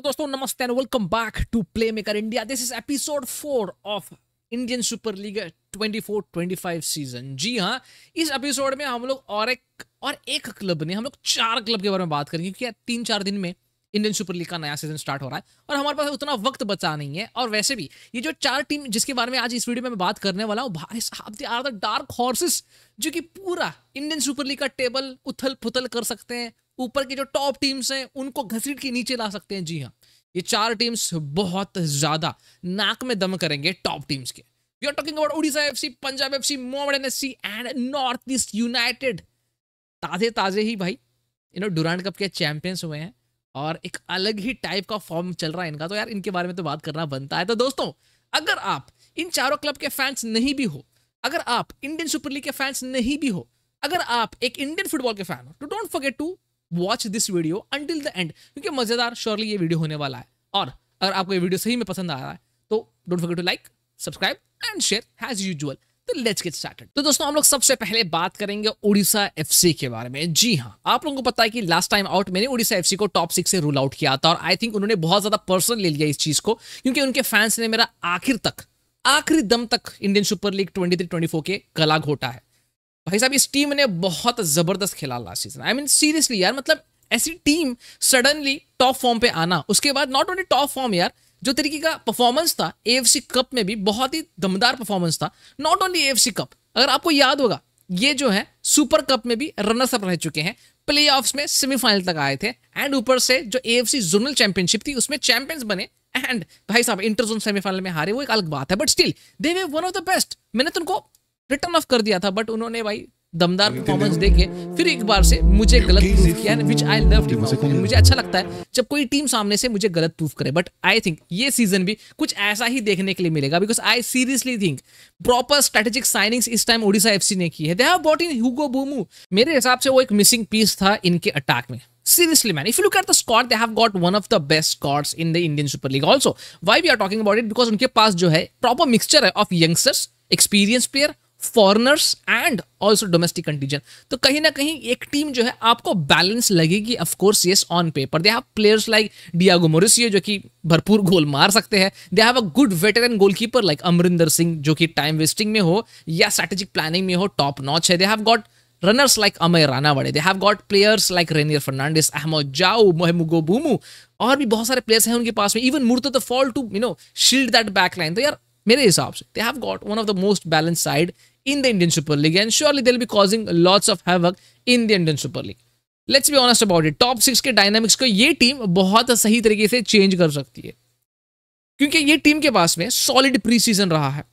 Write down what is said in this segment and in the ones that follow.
दोस्तों नमस्ते and welcome back to Playmaker India. This is episode 4 of Indian super League 24-25 season. जी हाँ, इस एपिसोड में हम लोग और एक क्लब ने हम लोग 4 क्लब के बारे में बात करेंगे क्योंकि 3-4 दिन में इंडियन सुपर लीग का नया सीजन स्टार्ट हो रहा है और हमारे पास उतना वक्त बचा नहीं है। और वैसे भी ये जो 4 टीम जिसके बारे में आज इस वीडियो में मैं बात करने वाला हूँ, भाई साहब they are the dark horses जो कि पूरा इंडियन सुपर लीग का टेबल उथल पुथल कर सकते हैं। ऊपर की जो टॉप टीम्स हैं उनको घसीट के नीचे ला सकते हैं। जी हाँ, ये 4 टीम्स बहुत ज्यादा नाक में दम करेंगे टॉप टीम्स के। We are talking about Odisha FC, Punjab FC, Mohammedan FC and North east United. ताजे ताजे ही भाई डुरांड कप के चैंपियंस हुए हैं और एक अलग ही टाइप का फॉर्म चल रहा है इनका, तो यार इनके बारे में तो बात करना बनता है। तो दोस्तों, अगर आप इन चारों क्लब के फैंस नहीं भी हो, अगर आप इंडियन सुपर लीग के फैंस नहीं भी हो, अगर आप एक इंडियन फुटबॉल के फैन हो, तो don't forget to watch this video until the end, क्योंकि मजेदार श्योरली ये वीडियो होने वाला है। और अगर आपको ये वीडियो सही में पसंद आ रहा है तो don't forget to like, subscribe and share as usual. तो लेट्स गेट स्टार्टेड। तो दोस्तों, हम लोग सबसे पहले बात करेंगे ओडिशा एफसी के बारे में। जी हाँ, आप लोगों को पता है कि लास्ट टाइम आउट मैंने ओडिशा एफसी को टॉप 6 से रूल आउट किया था और आई थिंक उन्होंने बहुत ज्यादा पर्सनल ले लिया इस चीज को, क्योंकि उनके फैंस ने मेरा आखिरी दम तक इंडियन सुपर लीग 23-24 के गला घोटा है। भाई साहब, इस टीम ने बहुत जबरदस्त खेला last season. I mean seriously यार, मतलब ऐसी टीम सडनली टॉप फॉर्म पे आना, उसके बाद नॉट ओनली टॉप फॉर्म यार, जो तरीके का परफॉर्मेंस था एएफसी कप में भी बहुत ही दमदार परफॉर्मेंस था। नॉट ओनली एएफसी कप, अगर आपको याद होगा ये जो है सुपर कप में भी रनर्स अप रह चुके हैं, प्लेऑफ्स में सेमीफाइनल तक आए थे एंड ऊपर से जो एएफसी जोनल चैंपियनशिप थी उसमें चैंपियंस बने। एंड भाई साहब, इंटर जोन सेमीफाइनल में हारे, वो एक अलग बात है, but still they were one of the best. मैंने तो उनको रिटर्न ऑफ कर दिया था, बट उन्होंने भाई दमदार परफॉर्मेंस देके फिर एक बार से मुझे गलत प्रूफ किया, व्हिच आई लव्ड। मुझे अच्छा लगता है जब कोई टीम सामने से मुझे गलत प्रूफ करे, बट आई थिंक ये सीजन भी कुछ ऐसा ही देखने के लिए मिलेगा, because I seriously think proper strategic signings इस टाइम ओडिशा एफसी ने की है। दे हैव बॉट इन ह्यूगो बूमू। मेरे हिसाब से वो एक मिसिंग पीस था इनके अटैक में। Seriously, man, if you look at the squad, they have got one of the best squads in the Indian Super League. Also, why we are talking about it? Because उनके पास जो है proper mixture है of youngsters, experienced player, foreigners and also domestic contingent. तो कहीं ना कहीं एक team जो है आपको बैलेंस लगेगी। Of course, yes, on paper they have players like Diego Mauricio जो कि भरपूर गोल मार सकते हैं। They have a good veteran goalkeeper like Amarinder Singh जो कि टाइम वेस्टिंग में हो या स्ट्रेटेजिक प्लानिंग में हो टॉप नॉच है। They have got runners like Amay Ranawade. They have got players like Rainier Fernandes, Ahmed Jau, Mohemugo Bumu, और भी बहुत सारे प्लेयर्स हैं उनके पास में। Even Murtada Fall to shield that back line. तो यार मेरे हिसाब से they have got one of the most balanced side in the Indian Super League and surely they'll be causing lots of havoc in the Indian Super League. Let's be honest about it. Top 6 के dynamics को ये team बहुत सही तरीके से change कर सकती है, क्योंकि ये टीम के पास में सॉलिड प्री सीजन रहा है।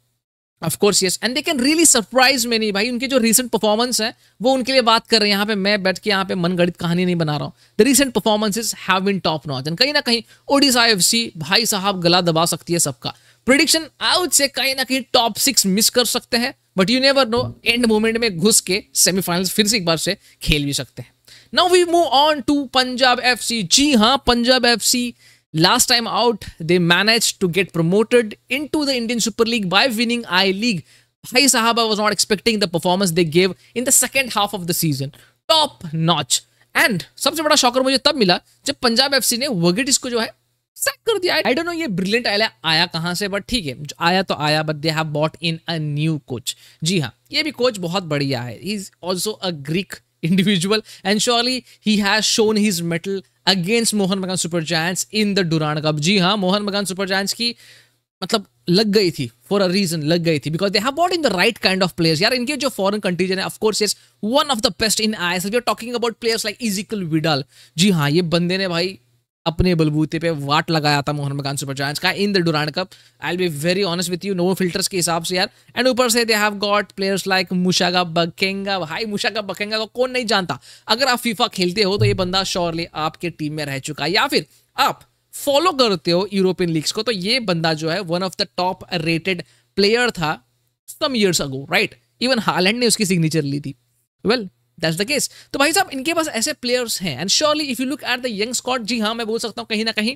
Of course, yes, and they can really surprise many। भाई उनके जो recent performance है वो उनके लिए बात कर रहे हैं। यहाँ पे मैं बैठ के यहाँ पे मनगढ़ंत कहानी नहीं बना रहा हूँ। The recent performances have been top notch and कहीं ना कहीं ओडिशा एफसी भाई साहब गला दबा सकती है सबका। प्रेडिक्शन आउट से कहीं ना कहीं टॉप 6 मिस कर सकते हैं, but you never no, end moment में घुस के सेमीफाइनल्स फिर से एक बार से खेल भी सकते हैं। Now we move on to Punjab FC. जी हाँ, Punjab FC last time out they managed to get promoted into the Indian Super League by winning I-League. Bhai sahab, I was not expecting the performance they gave in the second half of the season. Top notch. And सबसे बड़ा shocker मुझे तब मिला जब Punjab FC ने वर्गिटिस को जो है सैक कर दिया। आई डोंट नो ये ब्रिलियंट आया कहां से, बट ठीक है, आया तो आया, but they have bought in a new coach. जी हाँ, ये भी कोच बहुत बढ़िया है। He is also a Greek individual and surely he has shown his mettle against Mohun Bagan super Giants in the Durand Cup। जी हाँ, मोहन बगान सुपर जायंट्स की मतलब लग गई थी, फॉर अ रीजन लग गई थी, because they have bought in the right kind of players. यार इनके जो फॉरेन कंटीजेंट है, of course is one of the best in ISL. We are talking about players like Ezequiel Vidal. जी हाँ, ये बंदे ने भाई अपने बलबूते पे वाट लगाया था मोहन बगान सुपर जायंट्स का in the Durand Cup. I will be very honest with you, no filters के हिसाब से यार। एंड ऊपर से they have got players like Mushaga Bakenga. भाई मुशागा बकेंगा को कौन नहीं जानता? अगर आप फीफा खेलते हो तो ये बंदा श्योरली आपके टीम में रह चुका है, या फिर आप फॉलो करते हो यूरोपियन लीग्स को, तो ये बंदा जो है one of the top rated player था some years ago, right? Even Haaland ने उसकी सिग्नेचर ली थी। Well, that's the case. तो भाई साहब, इनके पास ऐसे प्लेयर्स हैं and surely if you look at the young squad, जी हाँ, मैं बोल सकता हूँ कहीं ना कहीं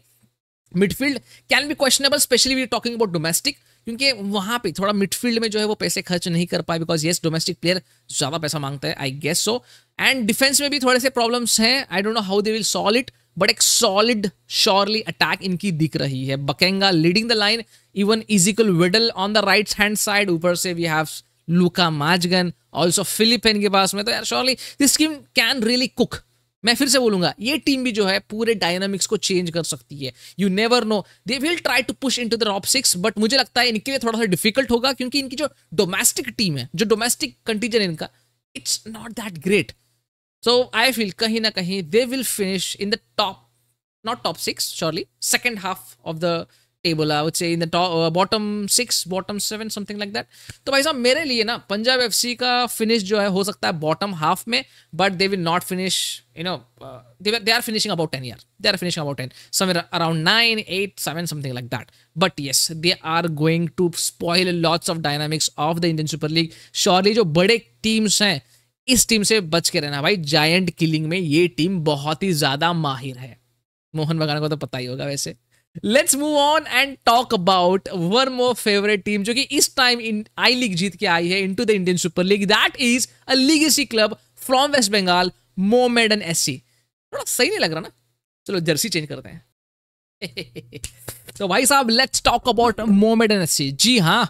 midfield can be questionable, specially we talking about domestic, क्योंकि वहां पे थोड़ा मिडफील्ड में जो है वो पैसे खर्च नहीं कर पाए, बिकॉज येस डोमेस्टिक प्लेयर ज्यादा पैसा मांगता है, I guess so. And defence में भी थोड़े से प्रॉब्लम्स हैं, I don't know how they will solve it, but एक सॉलिड श्योरली अटैक इनकी दिख रही है। Bakenga leading the line, even Ezequiel Vidal on the right hand side, ऊपर से we have Luka Majcen, also Philip इनके पास में। तो यार surely this team can really cook. मैं फिर से बोलूंगा, ये टीम भी जो है पूरे डायनामिक्स को चेंज कर सकती है। You never know, they will try to push into the top 6, but मुझे लगता है इनके लिए थोड़ा सा डिफिकल्ट होगा, क्योंकि इनकी जो डोमेस्टिक टीम है, जो डोमेस्टिक कंटीजेंट इनका, it's not that great. So I feel कहीं ना कहीं they will finish in the top, not top 6 surely, second half of the table, I would say in the top, bottom 6, bottom 7, something like that. तो भाई साहब मेरे लिए ना Punjab FC का फिनिश जो है हो सकता है बॉटम हाफ में, but they will not finish, you know, they are finishing about 10 यार, they are finishing about 10, somewhere around 9, 8, 7, something like that. But yes, they are going to spoil lots of dynamics of the Indian Super League. Surely जो बड़े teams हैं, इस team से बच के रहना भाई। जायंट किलिंग में ये टीम बहुत ही ज्यादा माहिर है। मोहन बगान को तो पता ही होगा वैसे। Let's move on and talk about one more favourite team जो कि इस टाइम इन आई लीग जीत के आई है into the Indian super league. That is a legacy club from West Bengal, Mohammedan SC. थोड़ा सही नहीं लग रहा ना, चलो जर्सी चेंज करते हैं। तो भाई साहब let's talk about Mohammedan SC. जी हाँ,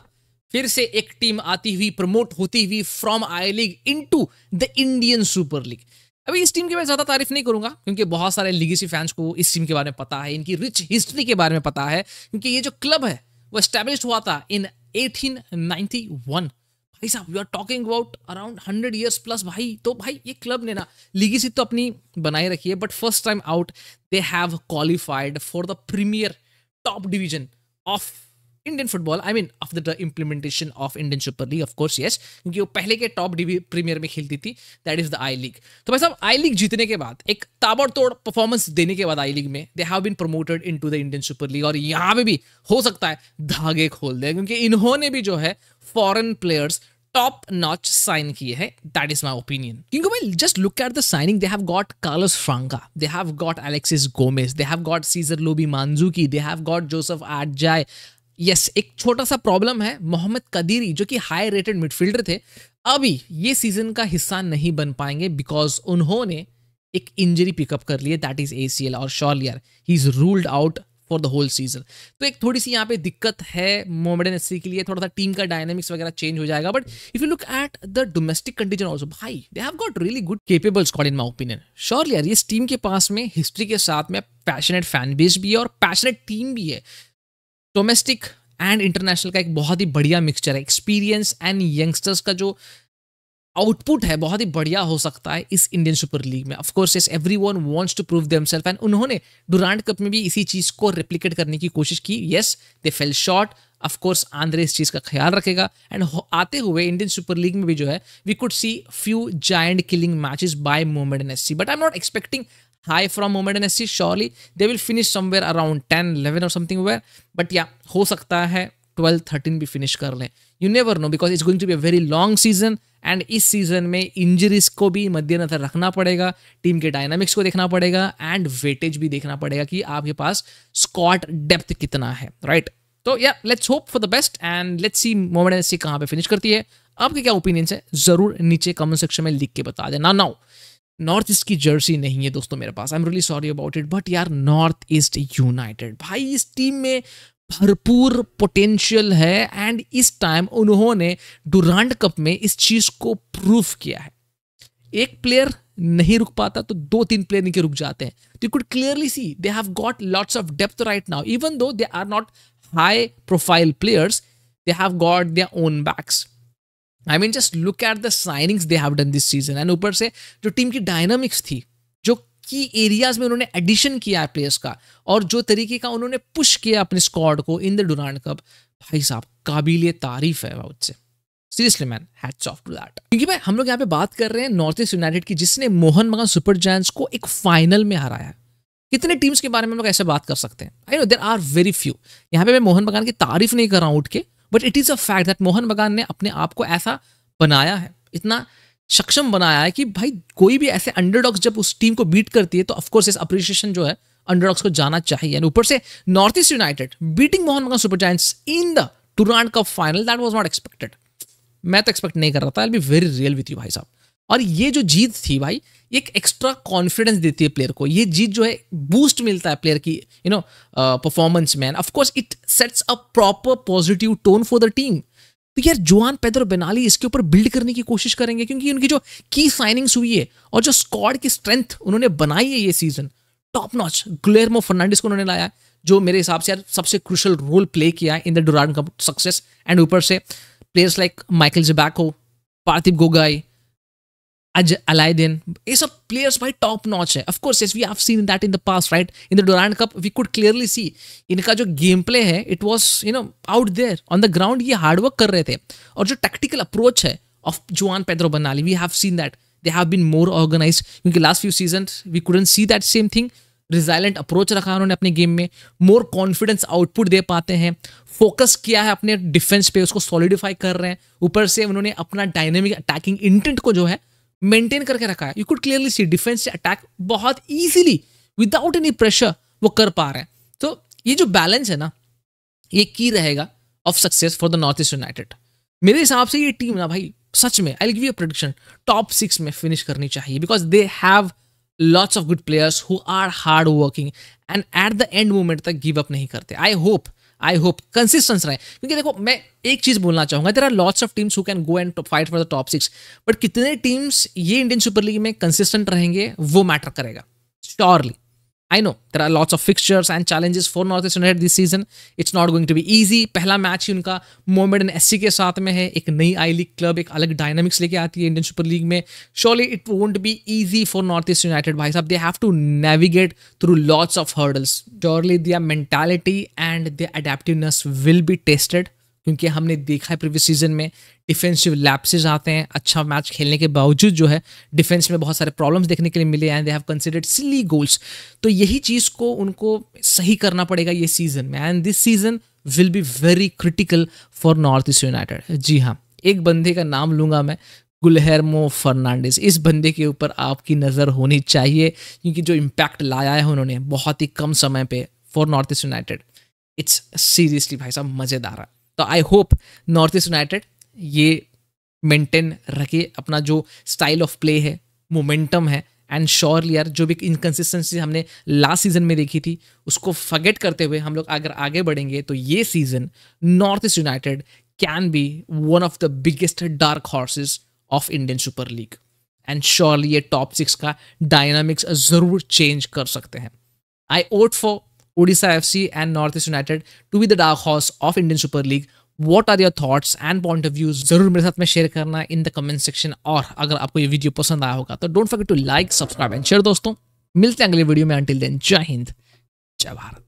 फिर से एक टीम आती हुई, प्रमोट होती हुई from I league into the Indian super league. अभी इस टीम की मैं ज्यादा तारीफ नहीं करूंगा, क्योंकि बहुत सारे लीगेसी फैंस को इस टीम के बारे में पता है, इनकी रिच हिस्ट्री के बारे में पता है, क्योंकि ये जो क्लब है वो एस्टैब्लिश हुआ था इन 1891। भाई साहब we are talking about around 100 years plus भाई। तो भाई ये क्लब ने ना लीगेसी तो अपनी बनाई रखी है, but first time out they have qualified for the premier top division of Indian football, I mean of the implementation of Indian super league, of course yes, क्योंकि वो पहले के टॉप प्रीमियर में खेलती थी, that is the I league. तो भाई साहब आई लीग जीतने के बाद, एक ताबड़तोड़ परफॉर्मेंस देने के बाद आई लीग में they have been promoted into the Indian super league. और यहाँ पे भी हो सकता है धागे खोल दे, क्योंकि इन्होंने भी जो है foreign players top notch sign किए हैं, दैट इज माई ओपिनियन। क्योंकि भाई just look at the signing, they have got Carlos Franca, they have got Alexis Gomez, they have got Cesar Lobi Manzoki, they have got Joseph Adjei. Yes, एक छोटा सा problem है, मोहम्मद कदीरी जो कि high rated midfielder थे, अभी ये season का हिस्सा नहीं बन पाएंगे, बिकॉज उन्होंने एक इंजरी पिकअप कर ली है, दैट इज ACL, और श्योरली यार he is ruled out for the whole season. तो एक थोड़ी सी यहाँ पे दिक्कत है मोहम्मडन एससी के लिए, थोड़ा सा टीम का डायनामिक्स वगैरह चेंज हो जाएगा। But if you look at the domestic contingent also, भाई they have got really good capable squad in my opinion. Surely यार इस टीम के पास में हिस्ट्री के साथ में पैशनेट फैन बेस भी है और पैशनेट टीम भी है। डोमेस्टिक एंड इंटरनेशनल का एक बहुत ही बढ़िया मिक्सचर है। एक्सपीरियंस एंड यंगस्टर्स का जो आउटपुट है बहुत ही बढ़िया हो सकता है इस इंडियन सुपर लीग में। Of course yes, everyone wants to prove themselves, and उन्होंने डुरांड कप में भी इसी चीज को रेप्लिकेट करने की कोशिश की। Yes, they fail short, of course Andre इस चीज का ख्याल रखेगा, एंड आते हुए इंडियन सुपर लीग में भी जो है we could see few giant killing matches by Mohammedan SC, but I am not expecting high from Mohammedan SC. Surely they will finish somewhere around 10, 11 or something where. But yeah, हो सकता है 12, 13 भी finish कर लें. You never know, because it's going to be a very long season, and इस season में injuries को भी मद्देनजर रखना पड़ेगा, टीम के डायनामिक्स को देखना पड़ेगा, एंड वेटेज भी देखना पड़ेगा कि आपके पास स्क्वाड डेप्थ कितना है, राइट? तो या let's hope for the best and let's see Mohammedan SC कहाँ पे फिनिश करती है। आपके क्या ओपिनियंस है जरूर नीचे कमेंट सेक्शन में लिख के बता देना। नाउ नॉर्थ ईस्ट की जर्सी नहीं है दोस्तों मेरे पास, I am really sorry about it, but यार नॉर्थ ईस्ट यूनाइटेड, भाई इस टीम में भरपूर पोटेंशियल है, एंड इस टाइम उन्होंने डुरांड कप में इस चीज को प्रूफ किया है। एक प्लेयर नहीं रुक पाता तो 2-3 प्लेयर नीचे रुक जाते हैं। तो you could clearly see they have got lots of depth right now, even though they are not high profile players, they have got their own backs. I mean just look at the signings they have done this season, and ऊपर से जो team की dynamics थी, जो की areas में उन्होंने addition किया है प्लेयर्स का, और जो तरीके का उन्होंने पुश किया अपने स्क्वाड को इन द डुरांड कप, भाई साहब काबिल तारीफ है मुझसे। Seriously man, hats off to that. क्योंकि भाई हम लोग यहाँ पे बात कर रहे हैं नॉर्थ ईस्ट यूनाइटेड की, जिसने मोहन बगान सुपर जायंट्स को एक फाइनल में हराया है। कितने टीम्स के बारे में हम लोग ऐसे बात कर सकते हैं? I know there are very few. यहाँ पे मैं मोहन बगान की तारीफ नहीं कर रहा हूँ उठ के, but it is a fact that Mohan बगान ने अपने आप को ऐसा बनाया है, इतना सक्षम बनाया है कि भाई कोई भी ऐसे अंडरडॉग्स जब उस टीम को बीट करती है तो ऑफकोर्स इस अप्रिशिएशन जो है अंडरडॉग्स को जाना चाहिए। एंड ऊपर से north east united beating Mohun Bagan super giants in the Durand cup final, that was not expected. मैं तो एक्सपेक्ट नहीं कर रहा था, I will be very real with you भाई साहब। और ये जो जीत थी भाई, एक एक्स्ट्रा कॉन्फिडेंस देती है प्लेयर को। ये जीत जो है बूस्ट मिलता है प्लेयर की परफॉर्मेंस में। Of course it sets a proper positive tone for the team. तो यार जुआन पेड्रो बेनाली इसके ऊपर बिल्ड करने की कोशिश करेंगे, क्योंकि उनकी जो की साइनिंग्स हुई है और जो स्क्वाड की स्ट्रेंथ उन्होंने बनाई है ये सीजन, टॉप नॉच। गुलेर्मो फर्नांडिस को उन्होंने लाया, जो मेरे हिसाब से यार सबसे क्रूशियल रोल प्ले किया in the Durand cup success. And ऊपर से players like Michael Zabaco, Parthib Gogoi, अज अलाइदिन, ये सब प्लेयर्स भाई टॉप नॉच है। Of course yes, we have seen that in the past, right? In the Durand cup we could clearly see इनका जो game play है, it was out there on the ground. ये hard work कर रहे थे, और जो टैक्टिकल अप्रोच है ऑफ जुआन Pedro Benali, we have seen that they have been more organised, क्योंकि last few season we couldn't see that same thing. Resilient approach रखा उन्होंने अपने गेम में, मोर कॉन्फिडेंस आउटपुट दे पाते हैं, फोकस किया है अपने डिफेंस पे, उसको सॉलिडिफाई कर रहे हैं। ऊपर से उन्होंने अपना डायनेमिक अटैकिंग इंटेंट को जो है मेंटेन करके रखा है। You could clearly C defence से अटैक बहुत इजीली विदाउट एनी प्रेशर वो कर पा रहे हैं। तो ये जो बैलेंस है ना, ये की रहेगा of success for the north east United. मेरे हिसाब से ये टीम ना भाई सच में, I will give you a prediction, top 6 में फिनिश करनी चाहिए, because they have lots of good players who are hard working and at the end moment तक गिव अप नहीं करते। आई होप कंसिस्टेंस रहे, क्योंकि देखो मैं एक चीज बोलना चाहूंगा, there are lots of teams who can go and fight for the top 6, but कितने टीम्स ये इंडियन सुपर लीग में कंसिस्टेंट रहेंगे वो मैटर करेगा surely. I know there are lots of fixtures and challenges for North East United this season. It's not going to be easy. पहला match ही उनका Mohammedan SC के साथ में है, एक नई आई लीग क्लब, एक अलग डायनामिक्स लेके आती है इंडियन सुपर लीग में। Surely it won't be easy for North East United भाई साहब। They have to navigate through lots of hurdles. Surely their mentality and their adaptiveness will be tested, क्योंकि हमने देखा है प्रीवियस सीजन में defensive lapses आते हैं। अच्छा मैच खेलने के बावजूद जो है डिफेंस में बहुत सारे प्रॉब्लम्स देखने के लिए मिले and they have considered silly goals. तो यही चीज़ को उनको सही करना पड़ेगा ये सीजन में, and this season will be very critical for north east united. जी हाँ, एक बंदे का नाम लूँगा मैं, गुलेर्मो फर्नांडिस। इस बंदे के ऊपर आपकी नज़र होनी चाहिए, क्योंकि जो इम्पैक्ट लाया है उन्होंने बहुत ही कम समय पे for north east United, it's seriously भाई साहब मज़ेदार है। तो I hope north east United ये मेंटेन रखे अपना जो स्टाइल ऑफ प्ले है, मोमेंटम है, एंड श्योरली यार जो भी इनकन्सिस्टेंसी हमने लास्ट सीजन में देखी थी उसको फॉरगेट करते हुए हम लोग अगर आगे बढ़ेंगे तो ये season north east united can be one of the biggest dark horses of Indian super league, and surely ये टॉप 6 का डायनामिक्स ज़रूर चेंज कर सकते हैं। I vote for Odisha FC and North East United to be the dark horse of Indian Super League. What are your thoughts and point of views? जरूर मेरे साथ में शेयर करना इन द कमेंट सेक्शन, और अगर आपको ये video पसंद आया होगा तो don't forget to like, subscribe and share. दोस्तों मिलते हैं अगले वीडियो में, अंटिल देन जय हिंद जय भारत।